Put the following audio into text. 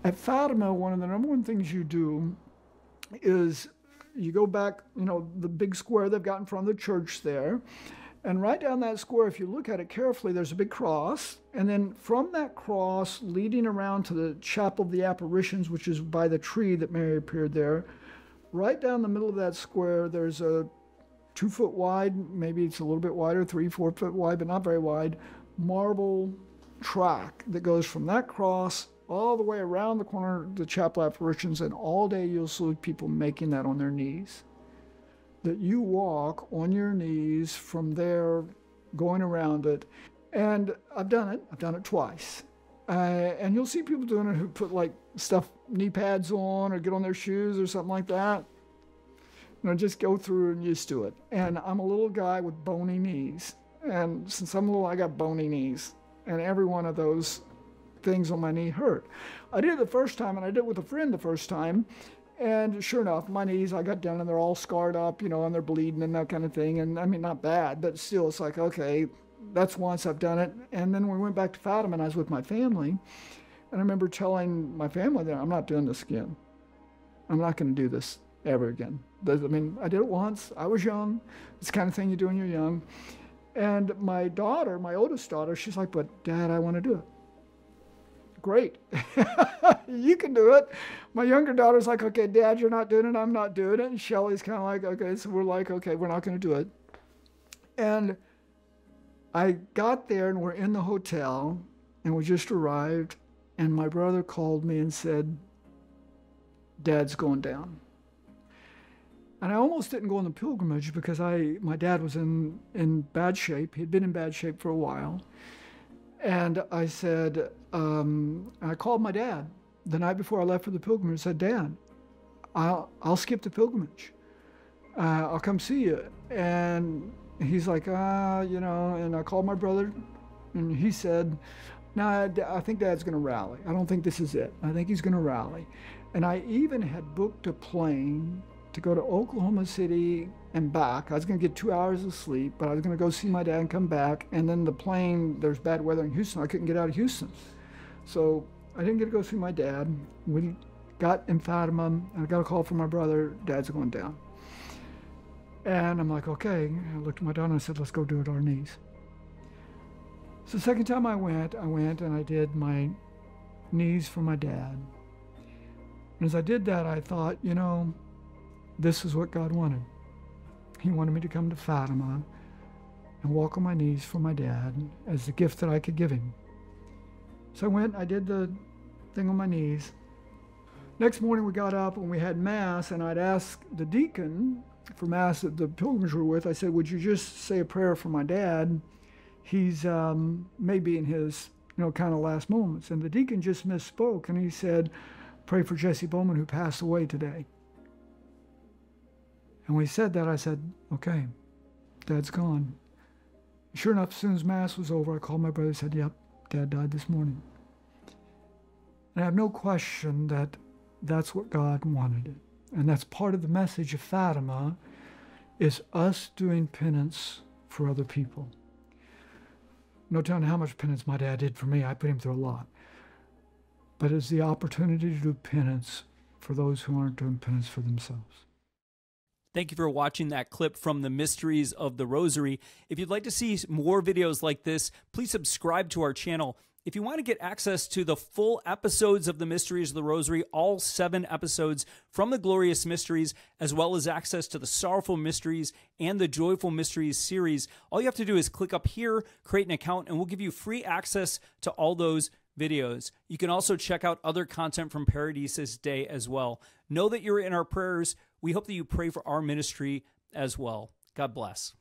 At Fatima, one of the number one things you do is you go back, the big square they've got in front of the church there. And right down that square, if you look at it carefully, there's a big cross. And then from that cross, leading around to the Chapel of the Apparitions, which is by the tree that Mary appeared there, right down the middle of that square, there's a 2 foot wide, maybe it's a little bit wider, 3-4 foot wide, but not very wide, marble track that goes from that cross all the way around the corner of the Chapel of Apparitions, and all day you'll see people making that on their knees. That you walk on your knees from there, going around it. And I've done it twice. And you'll see people doing it who put knee pads on or get on their shoes or something like that. Just go through and just do it. And I'm a little guy with bony knees. And since I'm little, I got bony knees. And every one of those things on my knee hurt. I did it the first time, and I did it with a friend the first time. And sure enough, my knees, I got down and they're all scarred up, and they're bleeding and that kind of thing. And I mean, not bad, but still, it's like, okay, that's once I've done it. And then we went back to Fatima and I was with my family. And I remember telling my family that I'm not doing this again. I'm not going to do this ever again. I mean, I did it once. I was young. It's the kind of thing you do when you're young. And my daughter, my oldest daughter, she's like, but Dad, I want to do it. Great. You can do it. My younger daughter's like, okay, Dad, you're not doing it. I'm not doing it. And Shelly's kind of like, okay. So we're like, okay, we're not going to do it. And I got there and we're in the hotel and we just arrived. And my brother called me and said, Dad's going down. And I almost didn't go on the pilgrimage because my dad was in bad shape. He'd been in bad shape for a while. And I said, I called my dad the night before I left for the pilgrimage and said, Dad, I'll skip the pilgrimage. I'll come see you. And he's like, and I called my brother and he said, no, I think Dad's going to rally. I don't think this is it. I think he's going to rally. And I even had booked a plane to go to Oklahoma City and back. I was going to get 2 hours of sleep, but I was going to go see my dad and come back. And then the plane, there's bad weather in Houston. I couldn't get out of Houston. So I didn't get to go see my dad. We got in Fatima, and I got a call from my brother, Dad's going down. And I'm like, okay. I looked at my daughter and I said, let's go do it on our knees. So the second time I went and I did my knees for my dad. And as I did that, I thought, this is what God wanted. He wanted me to come to Fatima and walk on my knees for my dad as the gift that I could give him. So I went, I did the thing on my knees. Next morning we got up and we had Mass, and I'd asked the deacon for Mass that the pilgrims were with, I said, would you just say a prayer for my dad? He's maybe in his kind of last moments. And the deacon just misspoke and he said, pray for Jesse Bowman who passed away today. And when he said that, I said, okay, Dad's gone. Sure enough, as soon as Mass was over, I called my brother and said, yep, Dad died this morning. And I have no question that that's what God wanted. And that's part of the message of Fatima, is us doing penance for other people. No telling how much penance my dad did for me. I put him through a lot. But it's the opportunity to do penance for those who aren't doing penance for themselves. Thank you for watching that clip from the Mysteries of the Rosary. If you'd like to see more videos like this, please subscribe to our channel. If you want to get access to the full episodes of the Mysteries of the Rosary, all 7 episodes from the Glorious Mysteries, as well as access to the Sorrowful Mysteries and the Joyful Mysteries series, all you have to do is click up here, create an account, and we'll give you free access to all those videos. You can also check out other content from Paradisus Dei as well. Know that you're in our prayers. We hope that you pray for our ministry as well. God bless.